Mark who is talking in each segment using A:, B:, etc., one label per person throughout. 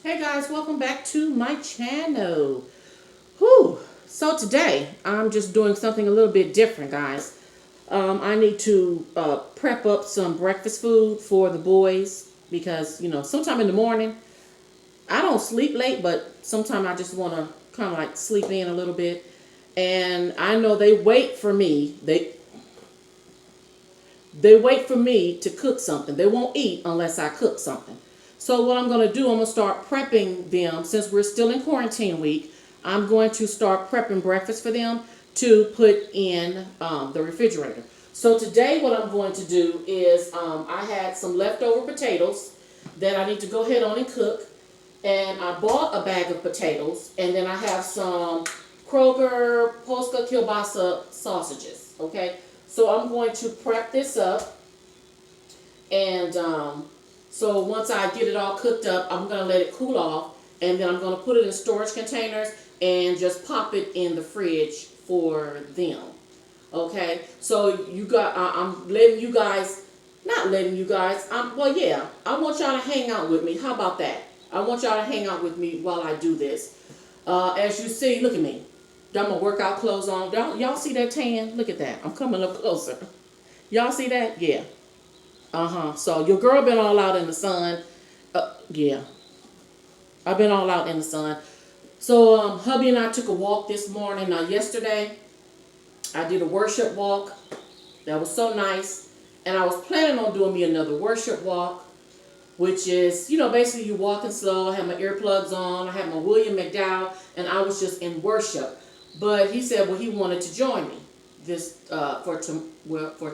A: Hey guys, welcome back to my channel. Whew. So today I'm just doing something a little bit different, guys. I need to prep up some breakfast food for the boys because sometime in the morning I don't sleep late, but sometimes I just want to kind of like sleep in a little bit. And I know they wait for me. They wait for me to cook something. They won't eat unless I cook something. So what I'm going to do, I'm going to start prepping them since we're still in quarantine week. I'm going to start prepping breakfast for them to put in the refrigerator. So today what I'm going to do is I had some leftover potatoes that I need to go ahead on and cook. And I bought a bag of potatoes. And then I have some Kroger Polska Kielbasa sausages. Okay. So I'm going to prep this up, and so once I get it all cooked up, I'm going to let it cool off, and then I'm going to put it in storage containers and just pop it in the fridge for them. Okay, so I'm letting you guys, not letting you guys, well, yeah, I want y'all to hang out with me. How about that? I want y'all to hang out with me while I do this. As you see, look at me. Got my workout clothes on. Y'all see that tan? Look at that. I'm coming up closer. Y'all see that? Yeah. Uh-huh. So your girl been all out in the sun. Yeah. I've been all out in the sun. So hubby and I took a walk this morning. Now yesterday I did a worship walk. That was so nice. And I was planning on doing me another worship walk, which is, basically you walking slow. I had my earplugs on. I had my William McDowell, and I was just in worship. But he said, well, he wanted to join me this for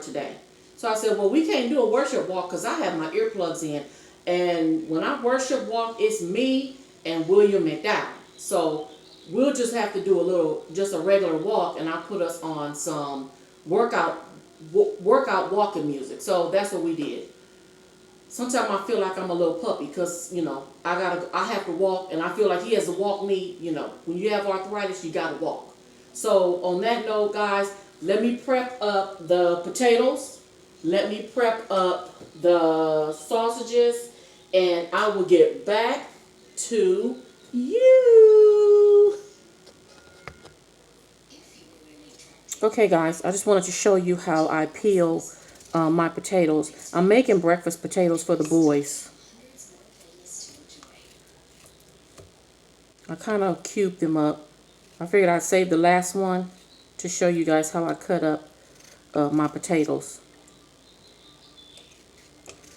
A: today. So I said, well, we can't do a worship walk because I have my earplugs in. And when I worship walk, it's me and William McDowell. So we'll just have to do just a regular walk, and I'll put us on some workout walking music. So that's what we did. Sometimes I feel like I'm a little puppy because I have to walk, and I feel like he has to walk me. When you have arthritis, you gotta walk. So on that note, guys, let me prep up the potatoes. Let me prep up the sausages, and I will get back to you. Okay, guys, I just wanted to show you how I peel my potatoes. I'm making breakfast potatoes for the boys. I kind of cubed them up. I figured I'd save the last one to show you guys how I cut up my potatoes.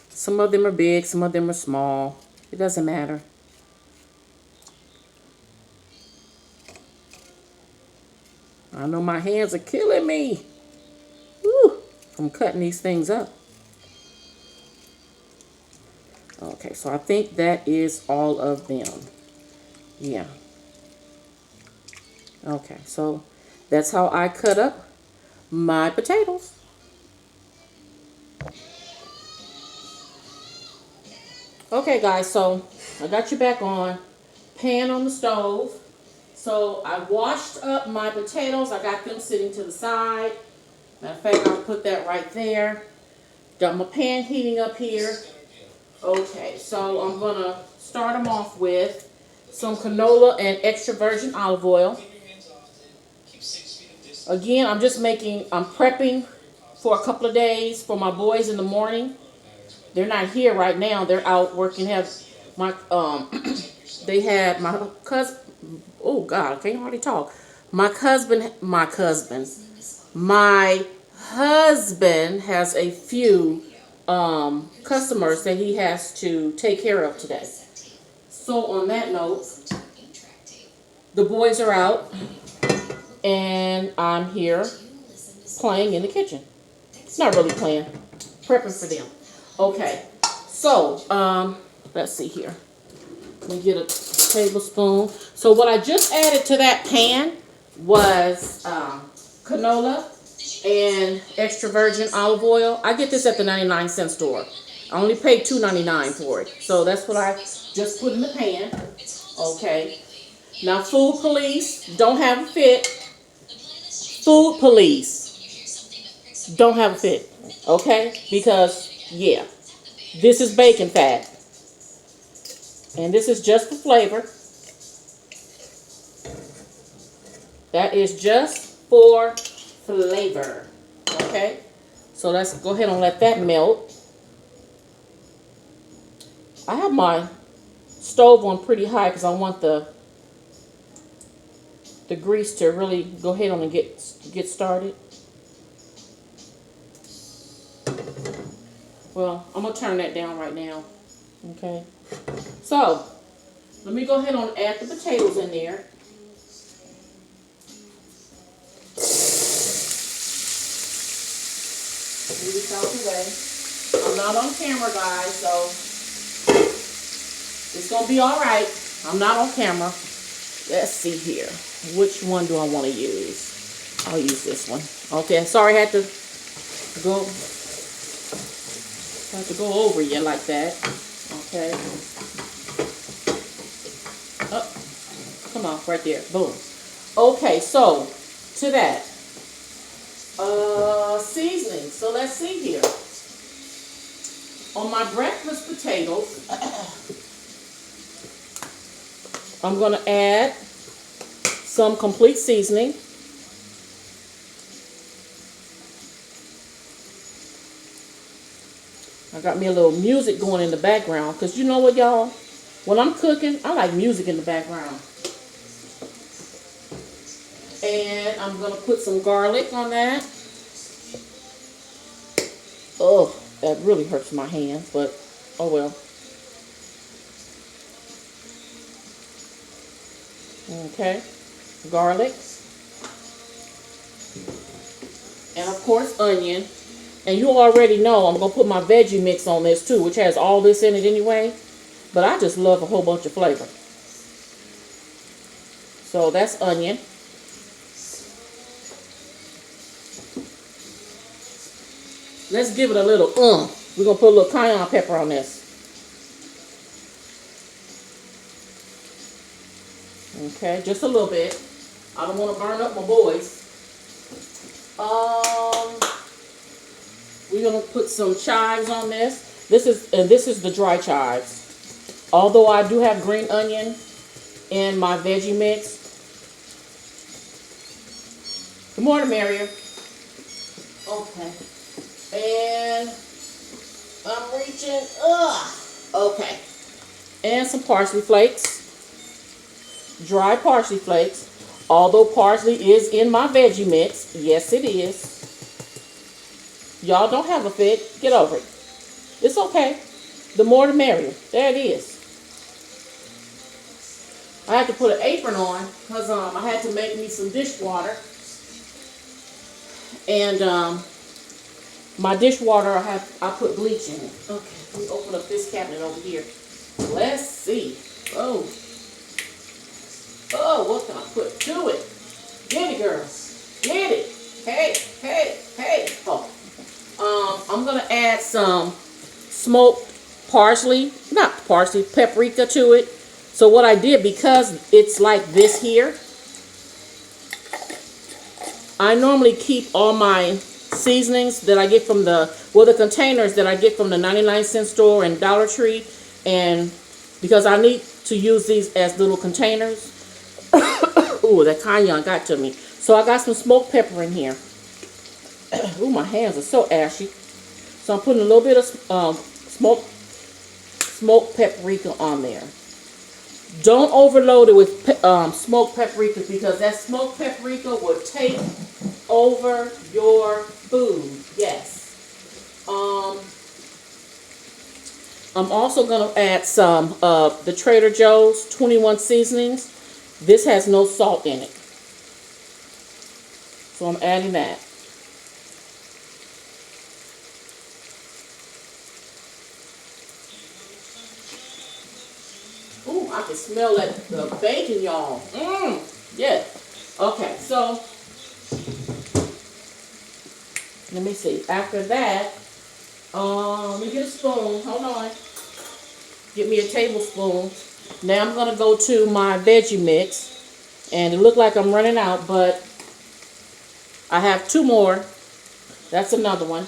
A: Some of them are big, some of them are small. It doesn't matter. I know my hands are killing me. Woo, I'm cutting these things up. Okay, so I think that is all of them. Yeah. Okay, so that's how I cut up my potatoes. Okay, guys, so I got you back on. Pan on the stove. So I washed up my potatoes. I got them sitting to the side. Matter of fact, I'll put that right there. Got my pan heating up here. Okay, so I'm going to start them off with some canola and extra virgin olive oil. Again, I'm prepping for a couple of days for my boys in the morning. They're not here right now. They're out working. They had my cousin. Oh God, I can't hardly talk. My husband has a few customers that he has to take care of today. So on that note, the boys are out, and I'm here playing in the kitchen. Not really playing, prepping for them. Okay, so let's see here. Let me get a tablespoon. So what I just added to that pan was canola and extra virgin olive oil. I get this at the 99-cent store. I only paid $2.99 for it. So that's what I just put in the pan. Okay. Now food police don't have a fit. Food police don't have a fit. Okay? Because, yeah, this is bacon fat. And this is just for flavor. That is just for flavor. Okay? So let's go ahead and let that melt. I have my stove on pretty high because I want the grease to really go ahead on and get started. Well, I'm going to turn that down right now. Okay. So, let me go ahead and add the potatoes in there. Move this out the way. I'm not on camera, guys, so it's going to be all right. I'm not on camera. Let's see here. Which one do I want to use? I'll use this one. Okay, sorry I had to go over you like that. Okay. Oh, come on, right there. Boom. Okay, so to that. Seasoning. So let's see here. On my breakfast potatoes, I'm going to add some complete seasoning. I got me a little music going in the background because you know what, y'all? When I'm cooking, I like music in the background. And I'm going to put some garlic on that. Oh, that really hurts my hands, but oh well. Okay, garlic. And of course, onion. And you already know I'm going to put my veggie mix on this too, which has all this in it anyway. But I just love a whole bunch of flavor. So that's onion. Let's give it a little We're going to put a little cayenne pepper on this. Okay, just a little bit. I don't want to burn up my boys. We're going to put some chives on this. This is the dry chives. Although I do have green onion in my veggie mix. The more the merrier. Okay. And I'm reaching. Okay. And some parsley flakes. Dry parsley flakes. Although parsley is in my veggie mix. Yes, it is. Y'all don't have a fit. Get over it. It's okay. The more the merrier. There it is. I had to put an apron on because I had to make me some dishwater. And my dishwater, I put bleach in it. Okay, let me open up this cabinet over here. Let's see. Oh, what can I put to it? Get it, girl. Get it. Hey. Oh, I'm gonna add some smoked paprika to it. So what I did, because it's like this here, I normally keep all my seasonings that I get from the containers that I get from the 99-cent store and Dollar Tree, and because I need to use these as little containers. Ooh, that cayenne got to me. So I got some smoked pepper in here. Ooh, my hands are so ashy. So I'm putting a little bit of smoked paprika on there. Don't overload it with smoked paprika, because that smoked paprika will take over your food. Yes. I'm also going to add some of the Trader Joe's 21 seasonings. This has no salt in it. So I'm adding that. Ooh, I can smell the bacon, y'all. Yeah. Okay, so let me see. After that, let me get a spoon. Hold on. Get me a tablespoon. Now I'm going to go to my veggie mix. And it looked like I'm running out, but I have 2 more. That's another one.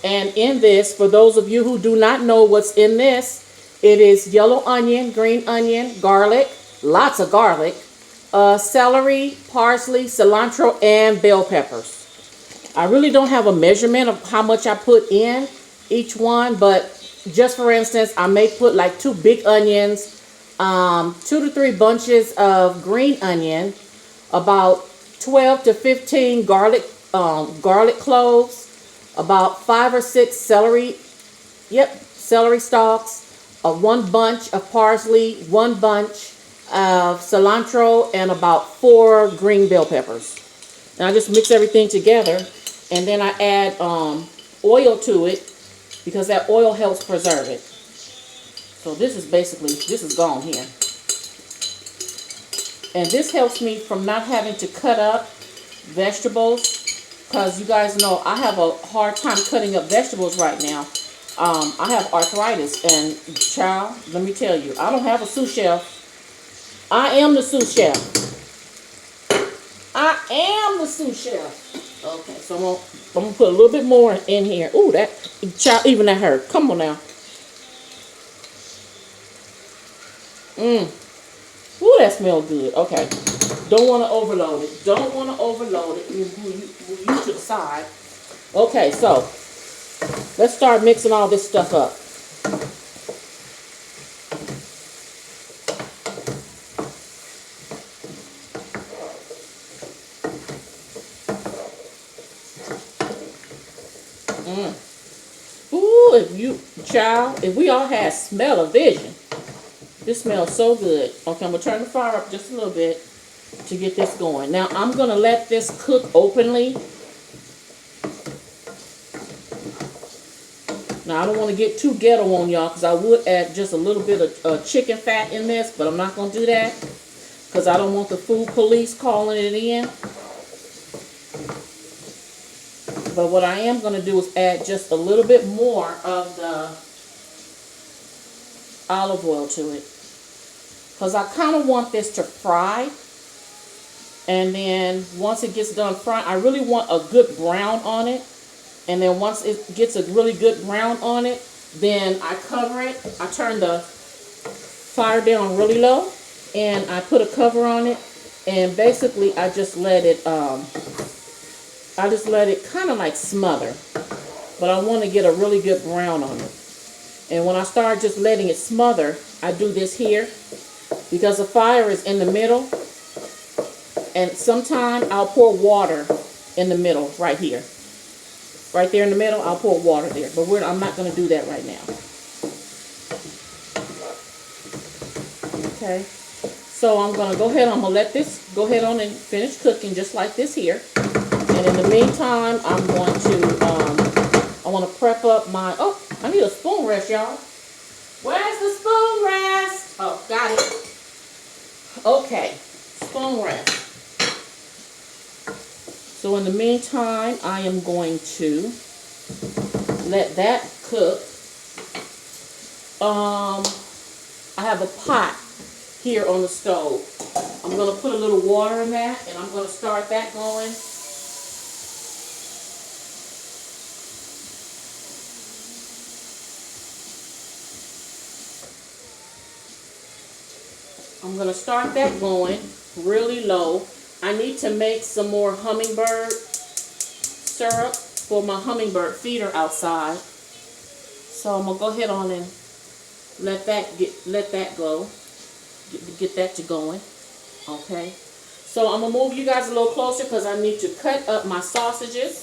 A: And in this, for those of you who do not know what's in this, It is yellow onion, green onion, garlic, lots of garlic, celery, parsley, cilantro, and bell peppers. I really don't have a measurement of how much I put in each one, but just for instance, I may put like 2 big onions, 2 to 3 bunches of green onion, about 12 to 15 garlic cloves, about 5 or 6 celery stalks, 1 bunch of parsley, 1 bunch of cilantro, and about 4 green bell peppers. And I just mix everything together, and then I add oil to it because that oil helps preserve it. So this is gone here. And this helps me from not having to cut up vegetables, because you guys know I have a hard time cutting up vegetables right now. I have arthritis, and child, let me tell you, I don't have a sous chef. I am the sous chef. I am the sous chef. Okay, so I'm gonna put a little bit more in here. Ooh, that child, even that hurt. Come on now. Ooh, that smells good. Okay. Don't want to overload it. Don't want to overload it. Move you to the side. Okay, so let's start mixing all this stuff up. Ooh, if we all had smell of vision. This smells so good. Okay, I'm going to turn the fire up just a little bit to get this going. Now, I'm going to let this cook openly. Now, I don't want to get too ghetto on y'all, because I would add just a little bit of chicken fat in this, but I'm not going to do that because I don't want the food police calling it in. But what I am going to do is add just a little bit more of the olive oil to it, because I kind of want this to fry. And then once it gets done frying, I really want a good brown on it. And then once it gets a really good brown on it, then I cover it. I turn the fire down really low, and I put a cover on it. And basically, I just let it kind of like smother. But I want to get a really good brown on it. And when I start just letting it smother, I do this here because the fire is in the middle. And sometimes I'll pour water in the middle right here. Right there in the middle, I'll pour water there. But I'm not going to do that right now. Okay. So I'm going to go ahead. I'm going to let this go ahead on and finish cooking just like this here. And in the meantime, I'm going to, I want to prep up my, oh, I need a spoon rest, y'all. Where's the spoon rest? Oh, got it. Okay, spoon rest. So in the meantime, I am going to let that cook. I have a pot here on the stove. I'm going to put a little water in that, and I'm going to start that going. I'm going to start that going really low. I need to make some more hummingbird syrup for my hummingbird feeder outside. So I'm going to go ahead on and let that go. Get that to going. Okay. So I'm going to move you guys a little closer because I need to cut up my sausages.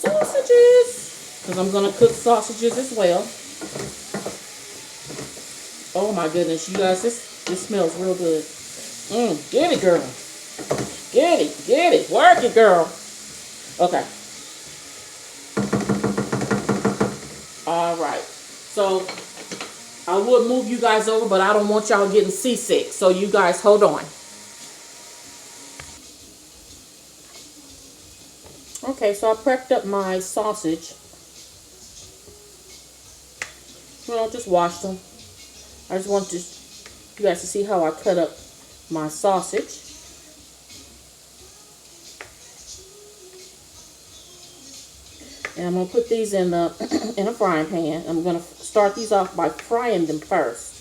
A: Because I'm going to cook sausages as well. Oh my goodness, you guys, this smells real good. Get it, girl. Get it. Work it, girl. Okay. All right. So I would move you guys over, but I don't want y'all getting seasick. So you guys hold on. Okay, so I prepped up my sausage. Well, just wash them. I just want you guys to see how I cut up my sausage. And I'm going to put these in the in a frying pan. I'm going to start these off by frying them first.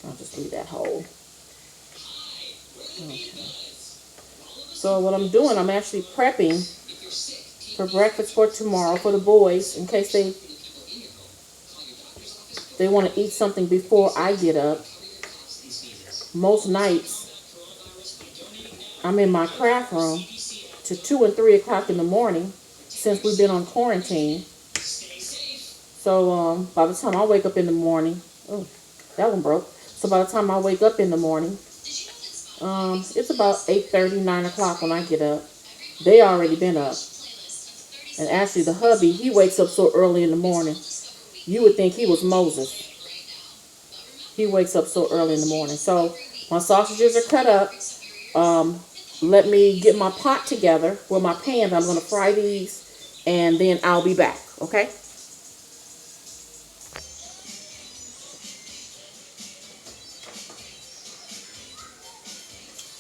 A: I'll just leave that whole. Okay. So what I'm doing, I'm actually prepping for breakfast for tomorrow for the boys in case they want to eat something before I get up. Most nights I'm in my craft room to 2 and 3 o'clock in the morning since we've been on quarantine. So by the time I wake up in the morning, oh, that one broke. So by the time I wake up in the morning, it's about 8:30, 9 o'clock when I get up. They already been up. And actually the hubby, he wakes up so early in the morning. You would think he was Moses. He wakes up so early in the morning. So my sausages are cut up. Let me get my pot together with my pans. I'm going to fry these and then I'll be back. Okay?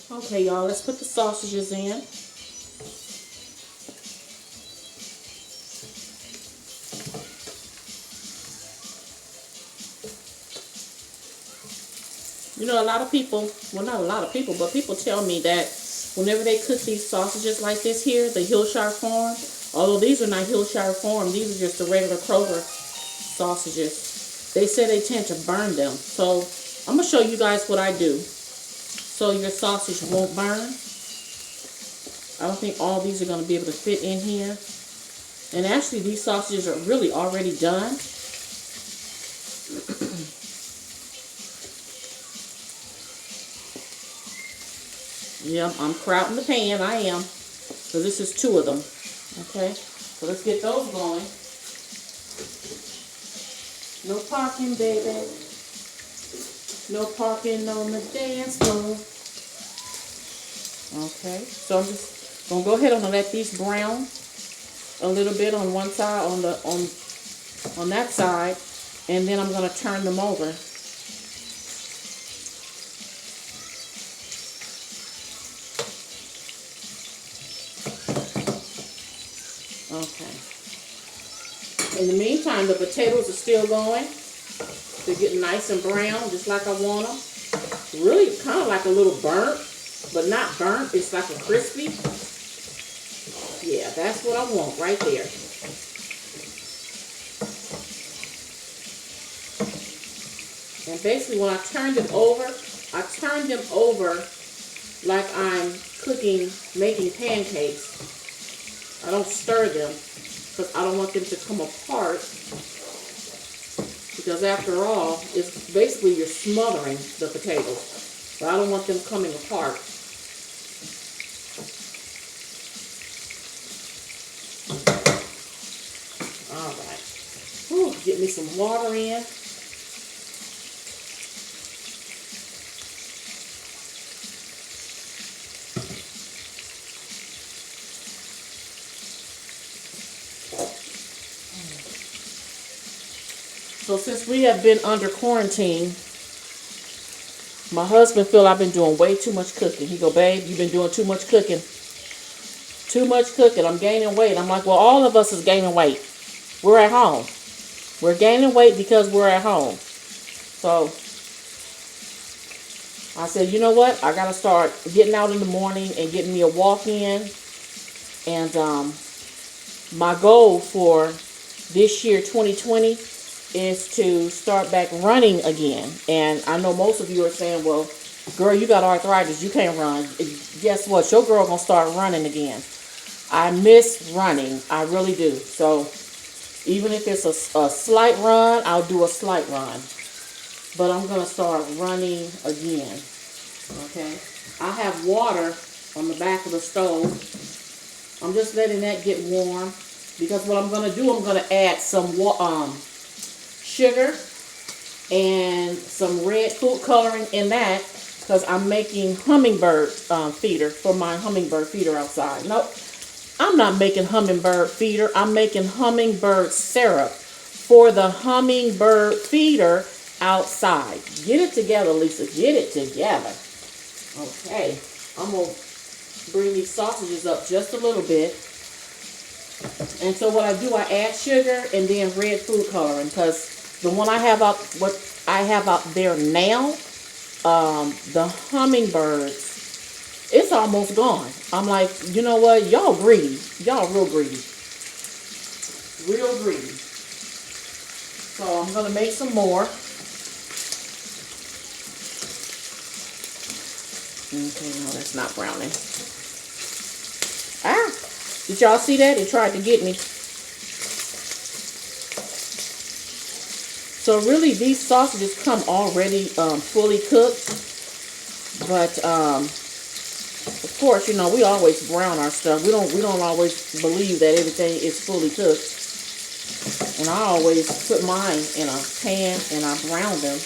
A: Okay, y'all, let's put the sausages in. You know, a lot of people, well, not a lot of people, but people tell me that whenever they cook these sausages like this here, the Hillshire Farm, although these are not Hillshire Farm, these are just the regular Kroger sausages, they say they tend to burn them. So I'm going to show you guys what I do so your sausage won't burn. I don't think all these are going to be able to fit in here. And actually, these sausages are really already done. Yep, I'm crowding the pan. I am. So this is 2 of them. Okay, so let's get those going. No parking, baby. No parking on the dance floor. Okay, so I'm just gonna go ahead and let these brown a little bit on one side, on that side, and then I'm gonna turn them over. Okay. In the meantime, the potatoes are still going. They're getting nice and brown, just like I want them. Really kind of like a little burnt, but not burnt. It's like a crispy. Yeah, that's what I want right there. And basically when I turned them over like I'm making pancakes. I don't stir them because I don't want them to come apart. Because after all, it's basically you're smothering the potatoes. But I don't want them coming apart. All right. Whew, get me some water in. So since we have been under quarantine, my husband feel I've been doing way too much cooking. He go, babe, you've been doing too much cooking. Too much cooking. I'm gaining weight. I'm like, well, all of us is gaining weight. We're at home. We're gaining weight because we're at home. So I said, you know what? I got to start getting out in the morning and getting me a walk in. And my goal for this year, 2020, is to start back running again. And I know most of you are saying, well, girl, you got arthritis, you can't run. Guess what? Your girl gonna start running again. I miss running. I really do. So even if it's a slight run, I'll do a slight run. But I'm gonna start running again. Okay? I have water on the back of the stove. I'm just letting that get warm. Because what I'm gonna do, I'm gonna add some sugar and some red food coloring in that because I'm making hummingbird feeder for my hummingbird feeder outside. Nope, I'm not making hummingbird feeder. I'm making hummingbird syrup for the hummingbird feeder outside. Get it together, Lisa. Get it together. Okay. I'm going to bring these sausages up just a little bit. And so what I do, I add sugar and then red food coloring, because the one I have out, what I have out there now, the hummingbirds, it's almost gone. I'm like, you know what? Y'all greedy. Y'all real greedy. Real greedy. So I'm going to make some more. Okay, no, that's not browning. Ah! Did y'all see that? It tried to get me. So really, these sausages come already fully cooked. But of course, you know, we always brown our stuff. We don't always believe that everything is fully cooked. And I always put mine in a pan and I brown them.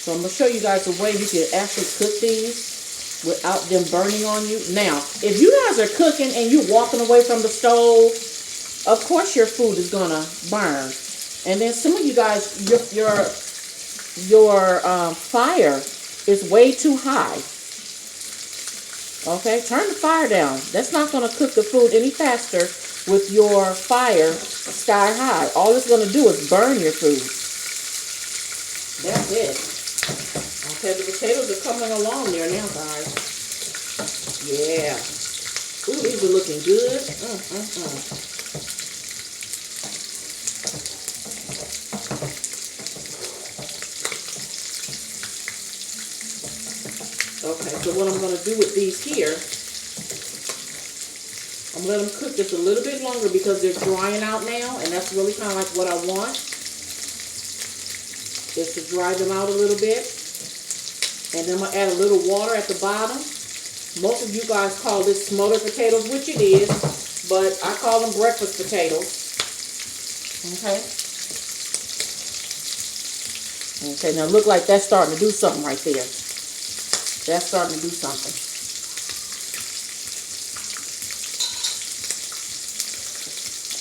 A: So I'm gonna show you guys the way you can actually cook these without them burning on you. Now, if you guys are cooking and you're walking away from the stove, of course your food is gonna burn. And then some of you guys, your fire is way too high. Okay, turn the fire down. That's not gonna cook the food any faster with your fire sky high. All it's gonna do is burn your food. That's it. Okay, the potatoes are coming along there now, guys. Yeah. Ooh, these are looking good. Okay, so what I'm going to do with these here, I'm going to let them cook just a little bit longer because they're drying out now, and that's really kind of like what I want, is to dry them out a little bit. And then I'm going to add a little water at the bottom. Most of you guys call this smothered potatoes, which it is, but I call them breakfast potatoes. Okay. Okay, now look like that's starting to do something right there. That's starting to do something.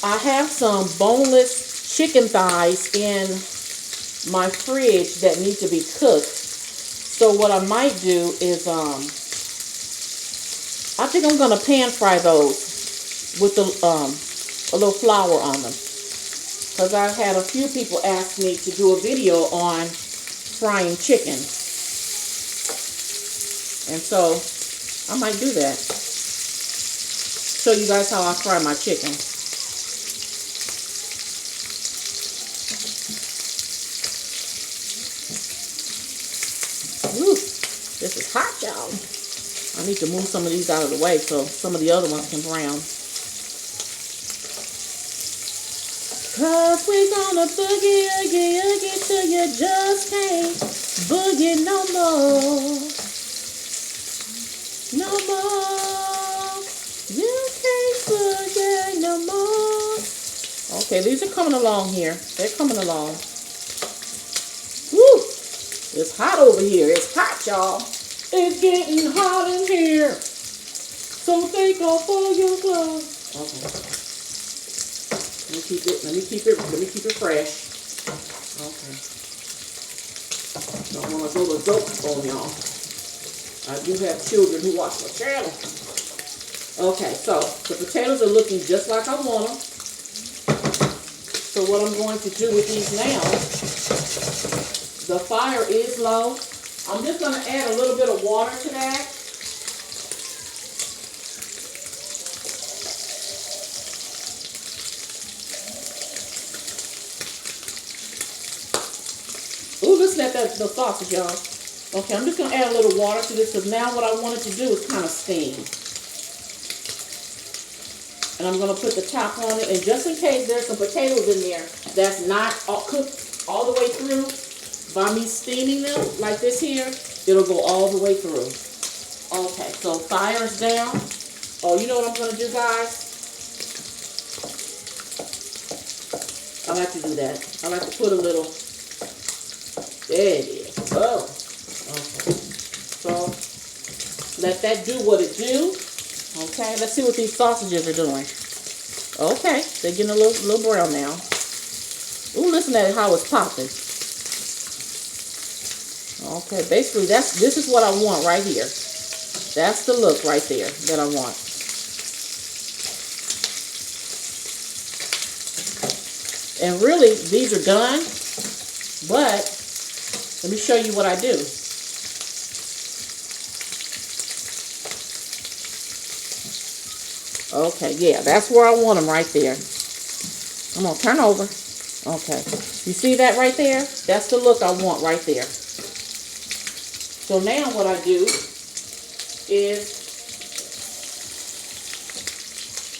A: I have some boneless chicken thighs in my fridge that need to be cooked. So what I might do is, I think I'm going to pan fry those with a little flour on them. Because I've had a few people ask me to do a video on frying chicken. And so I might do that. Show you guys how I fry my chicken. Woo, this is hot, y'all. I need to move some of these out of the way so some of the other ones can brown. Cause we gonna boogie, oogie, oogie till you just can't boogie no more. No more. You can't boogie no more. Okay, these are coming along here. They're coming along. Woo! It's hot over here. It's hot, y'all. It's getting hot in here. So take off all your clothes. Okay. Let me keep it fresh. Okay. Don't want to go to dope on y'all. I do have children who watch my channel. Okay, so the potatoes are looking just like I want them. So what I'm going to do with these now, the fire is low. I'm just going to add a little bit of water to that. Ooh, let's let the sausage, y'all. Okay, I'm just going to add a little water to this because now what I wanted to do is kind of steam. And I'm going to put the top on it. And just in case there's some potatoes in there that's not cooked all the way through, by me steaming them like this here, it'll go all the way through. Okay, so fire's down. Oh, you know what I'm going to do, guys? I like to do that. I like to put a little... There it is. Oh. Okay. So, let that do what it do. Okay, let's see what these sausages are doing. Okay, they're getting a little brown now. Ooh, listen at how it's popping. Okay, basically this is what I want right here. That's the look right there that I want. And really, these are done, but let me show you what I do. Okay, yeah, that's where I want them right there. I'm gonna turn over. Okay, you see that right there? That's the look I want right there. So now what I do is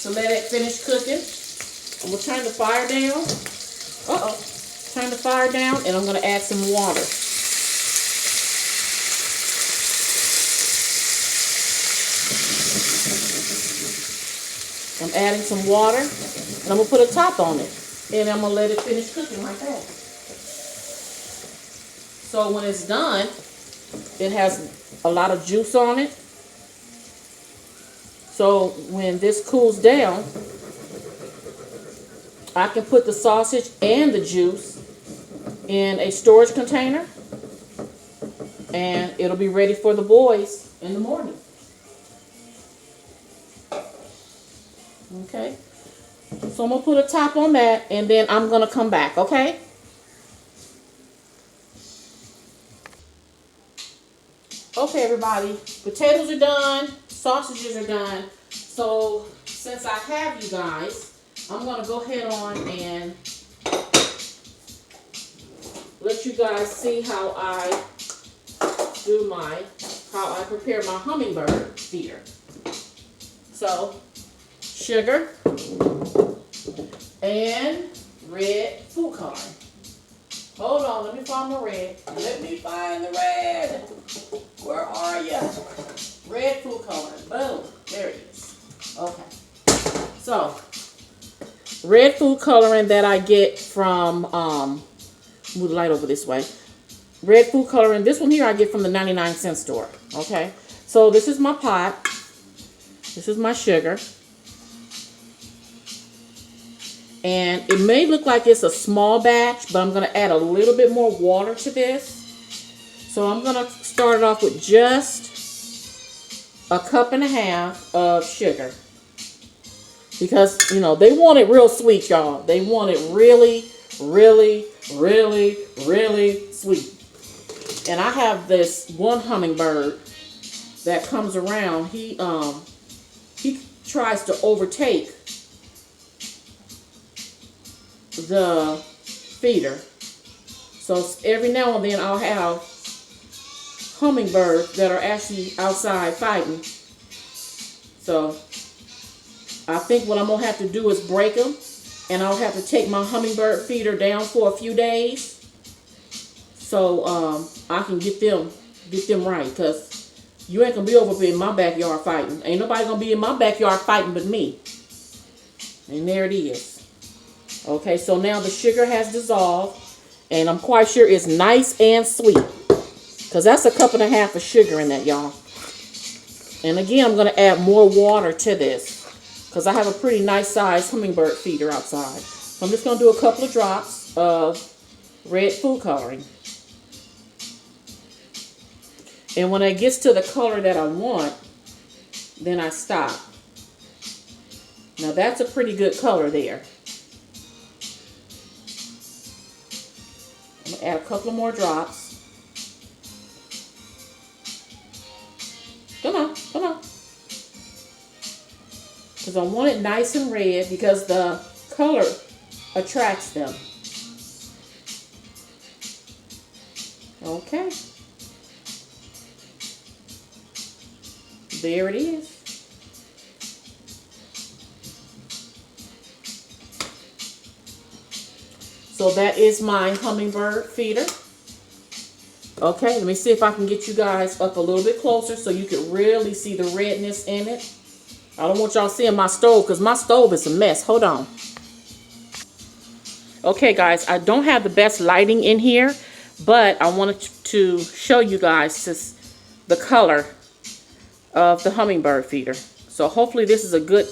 A: to let it finish cooking. I'm gonna turn the fire down. Turn the fire down, and I'm gonna add some water. I'm adding some water, and I'm gonna put a top on it, and I'm gonna let it finish cooking like that. So when it's done, it has a lot of juice on it. So when this cools down, I can put the sausage and the juice in a storage container, and it'll be ready for the boys in the morning. Okay, so I'm gonna put a top on that, and then I'm gonna come back. Okay. Okay, everybody, potatoes are done, sausages are done. So since I have you guys, I'm gonna go ahead on and let you guys see how I prepare my hummingbird feeder. So sugar and red food coloring. Hold on, let me find my red. Let me find the red. Where are you? Red food coloring. Boom. There it is. Okay. So, red food coloring that I get from, move the light over this way. Red food coloring. This one here I get from the 99-cent store. Okay. So, this is my pot. This is my sugar. And it may look like it's a small batch, but I'm going to add a little bit more water to this. So I'm going to start it off with just a cup and a half of sugar. Because, you know, they want it real sweet, y'all. They want it really, really, really, really sweet. And I have this one hummingbird that comes around. He tries to overtake the feeder. So every now and then I'll have hummingbirds that are actually outside fighting. So I think what I'm gonna have to do is break them, and I'll have to take my hummingbird feeder down for a few days, so I can get them right. Because you ain't gonna be over in my backyard fighting. Ain't nobody gonna be in my backyard fighting but me. And there it is. Okay, so now the sugar has dissolved, and I'm quite sure it's nice and sweet, because that's a cup and a half of sugar in that, y'all. And again, I'm going to add more water to this, because I have a pretty nice size hummingbird feeder outside. So I'm just going to do a couple of drops of red food coloring. And when it gets to the color that I want, then I stop. Now that's a pretty good color there. I'm going to add a couple of more drops. Come on, come on. Because I want it nice and red, because the color attracts them. Okay. There it is. So that is my hummingbird feeder. Okay, let me see if I can get you guys up a little bit closer so you can really see the redness in it. I don't want y'all seeing my stove, because my stove is a mess. Hold on. Okay, guys, I don't have the best lighting in here, but I wanted to show you guys the color of the hummingbird feeder. So hopefully this is a good,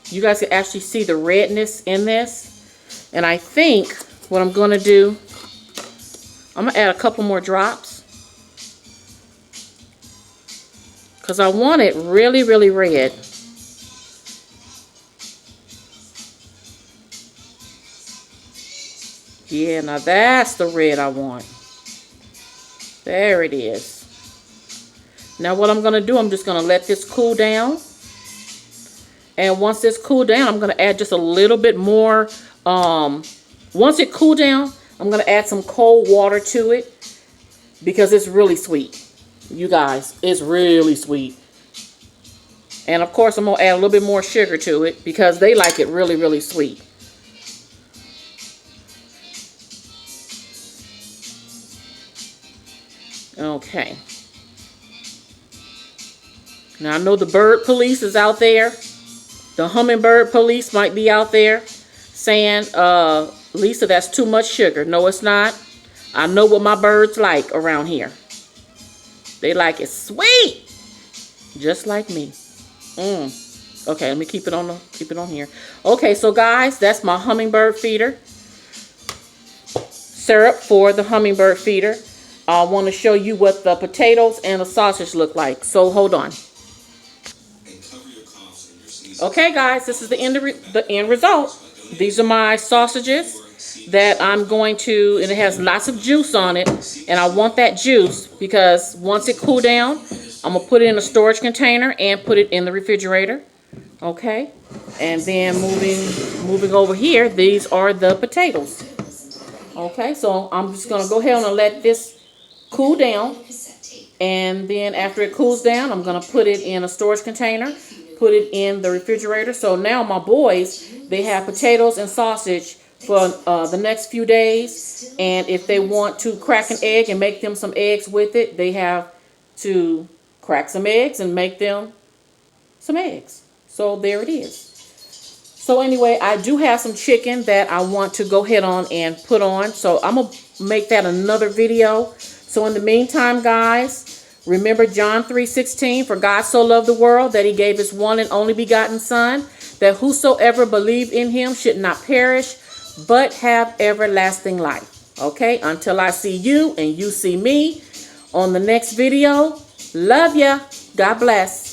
A: you guys can actually see the redness in this. And I think what I'm going to do, I'm going to add a couple more drops. Because I want it really, really red. Yeah, now that's the red I want. There it is. Now what I'm going to do, I'm just going to let this cool down. And once this cool down, I'm going to add just a little bit more. Once it cool down, I'm going to add some cold water to it because it's really sweet. You guys, it's really sweet. And of course, I'm going to add a little bit more sugar to it because they like it really, really sweet. Okay. Now I know the bird police is out there. The hummingbird police might be out there saying, Lisa, that's too much sugar. No, it's not. I know what my birds like around here. They like it sweet, just like me. Okay, let me keep it on here. Okay, so guys, that's my hummingbird feeder. Syrup for the hummingbird feeder. I want to show you what the potatoes and the sausage look like. So hold on. Okay, guys, this is the end result. These are my sausages that I'm going to, and it has lots of juice on it, and I want that juice because once it cool down, I'm gonna put it in a storage container and put it in the refrigerator. Okay, and then moving over here, these are the potatoes. Okay, so I'm just gonna go ahead and let this cool down, and then after it cools down, I'm gonna put it in a storage container, put it in the refrigerator. So now my boys, they have potatoes and sausage for the next few days, and if they want to crack an egg and make them some eggs with it, they have to crack some eggs and make them some eggs. So there it is. So anyway, I do have some chicken that I want to go ahead on and put on, so I'm gonna make that another video. So in the meantime, guys, remember John 3:16, for God so loved the world that he gave his one and only begotten Son, that whosoever believe in him should not perish, but have everlasting life. Okay, until I see you and you see me on the next video. Love ya. God bless.